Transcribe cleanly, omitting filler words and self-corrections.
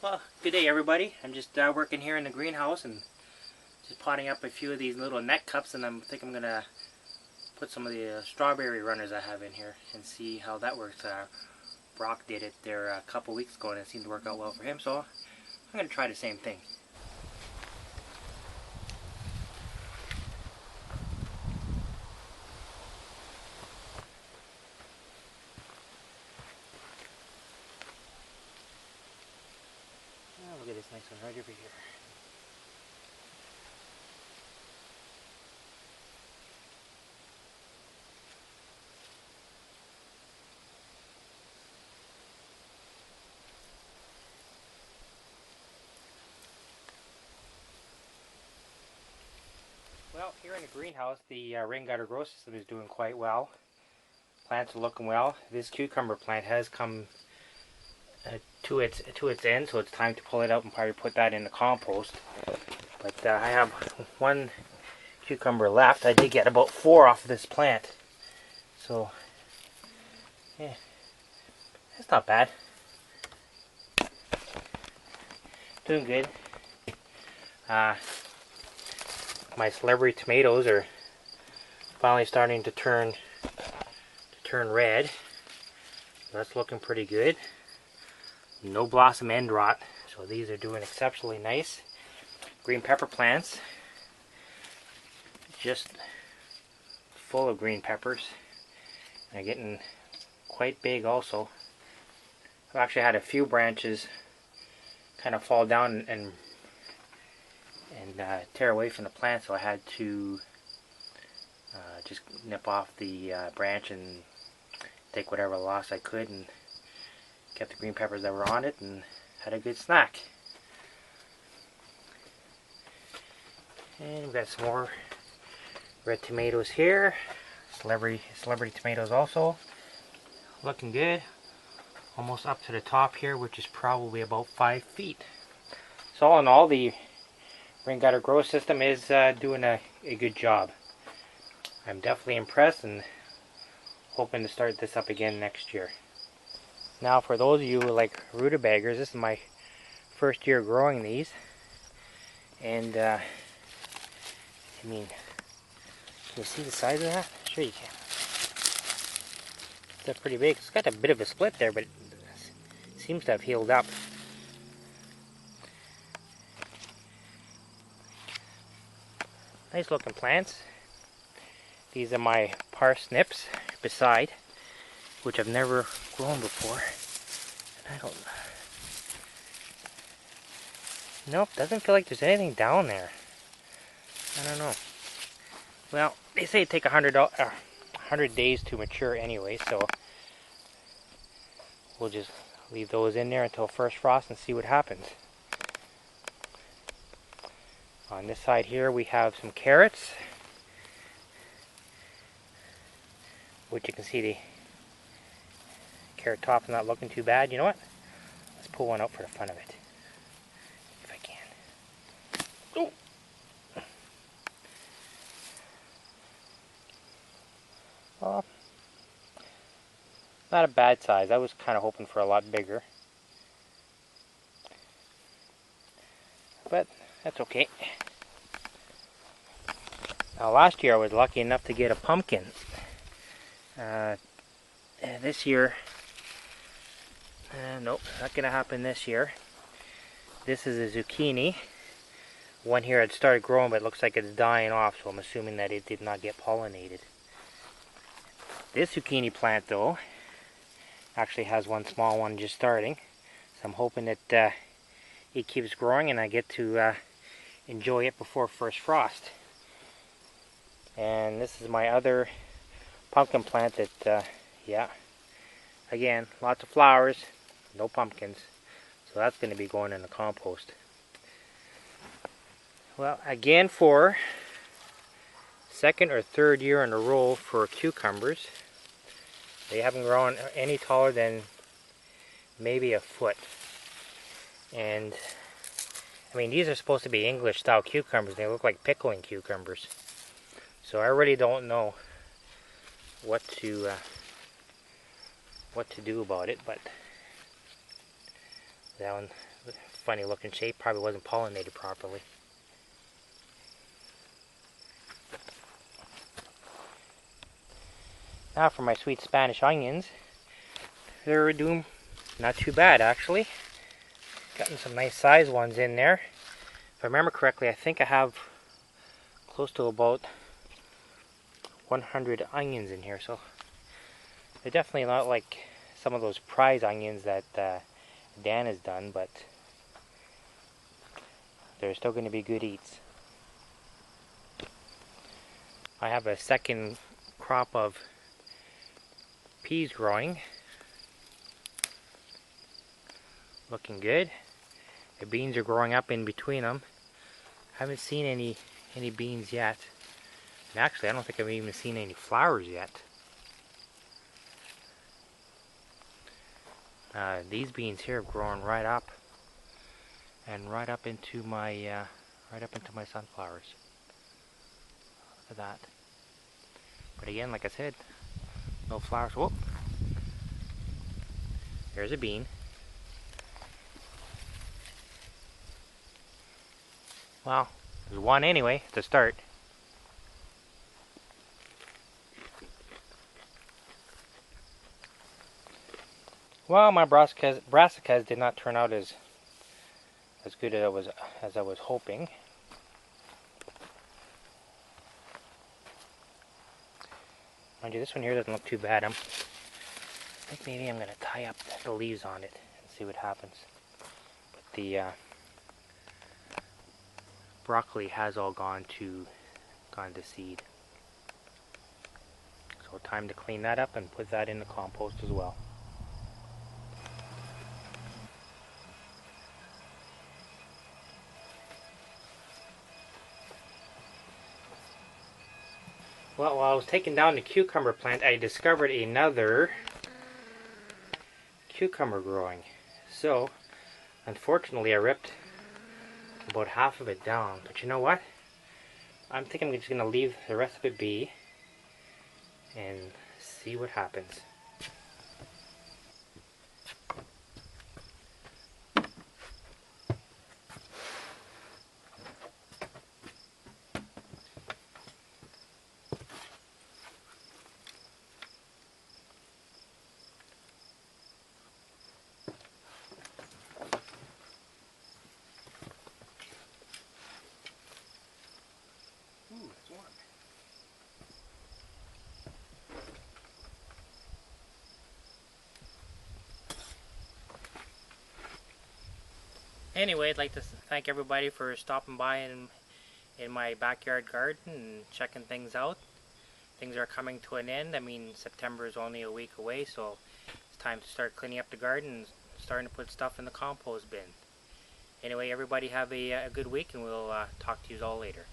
Well, good day everybody. I'm just working here in the greenhouse and just potting up a few of these little net cups, and I think I'm going to put some of the strawberry runners I have in here and see how that works. Brock did it there a couple weeks ago and it seemed to work out well for him, so I'm going to try the same thing. Oh, look at this nice one right over here. Well, here in the greenhouse, the rain gutter grow system is doing quite well. Plants are looking well. This cucumber plant has come to its end, so it's time to pull it out and probably put that in the compost. But I have one cucumber left. I did get about 4 off of this plant, so yeah, it's not bad. Doing good. My celebrity tomatoes are finally starting to turn red. That's looking pretty good. No blossom end rot, so these are doing exceptionally nice. Green pepper plants, just full of green peppers. They're getting quite big also. I've actually had a few branches kind of fall down and tear away from the plant, so I had to just nip off the branch and take whatever loss I could, and kept the green peppers that were on it and had a good snack. And we've got some more red tomatoes here. Celebrity tomatoes also. Looking good. Almost up to the top here, which is probably about 5 feet. So all in all, the rain gutter grow system is doing a good job. I'm definitely impressed and hoping to start this up again next year. Now for those of you who like rutabagas, this is my first year growing these, and I mean, can you see the size of that? Sure you can. It's pretty big. It's got a bit of a split there, but it seems to have healed up. Nice looking plants. These are my parsnips beside, which I've never grown before. And I don't... Nope, doesn't feel like there's anything down there. I don't know. Well, they say it takes 100 days to mature anyway, so we'll just leave those in there until first frost and see what happens. On this side here we have some carrots, which you can see the carrot top's not looking too bad. You know what? Let's pull one out for the fun of it, if I can. Oh! Well, not a bad size. I was kind of hoping for a lot bigger, but that's okay. Now last year I was lucky enough to get a pumpkin. This year, nope, not going to happen this year. This is a zucchini. One here had started growing, but it looks like it's dying off, so I'm assuming that it did not get pollinated. This zucchini plant, though, actually has one small one just starting, so I'm hoping that it keeps growing and I get to enjoy it before first frost. And this is my other pumpkin plant that, yeah, again, lots of flowers, no pumpkins, so that's going to be going in the compost. Well, again, for second or third year in a row for cucumbers, they haven't grown any taller than maybe a foot. And I mean, these are supposed to be English style cucumbers. They look like pickling cucumbers. So I really don't know what to do about it, but that one funny looking shape. Probably wasn't pollinated properly. Now for my sweet Spanish onions. They're doing not too bad actually. Gotten some nice size ones in there. If I remember correctly, I think I have close to about 100 onions in here, so they're definitely not like some of those prize onions that Dan has done, but they're still going to be good eats. I have a second crop of peas growing. Looking good. The beans are growing up in between them. Haven't seen any beans yet. And actually, I don't think I've even seen any flowers yet. These beans here have grown right up, and right up into my sunflowers. Look at that. But again, like I said, no flowers. Whoop! There's a bean. Well, there's one anyway to start. Well, my brassicas did not turn out as good as I was hoping. Mind you, this one here doesn't look too bad. I think maybe I'm gonna tie up the leaves on it and see what happens. But the broccoli has all gone to seed. So time to clean that up and put that in the compost as well. Well, while I was taking down the cucumber plant, I discovered another cucumber growing. So, unfortunately, I ripped about half of it down. But you know what? I'm thinking I'm just going to leave the rest of it be and see what happens. It's warm. Anyway, I'd like to thank everybody for stopping by in my backyard garden and checking things out. Things are coming to an end. I mean, September is only a week away, so it's time to start cleaning up the garden and starting to put stuff in the compost bin. Anyway, everybody have a good week, and we'll talk to you all later.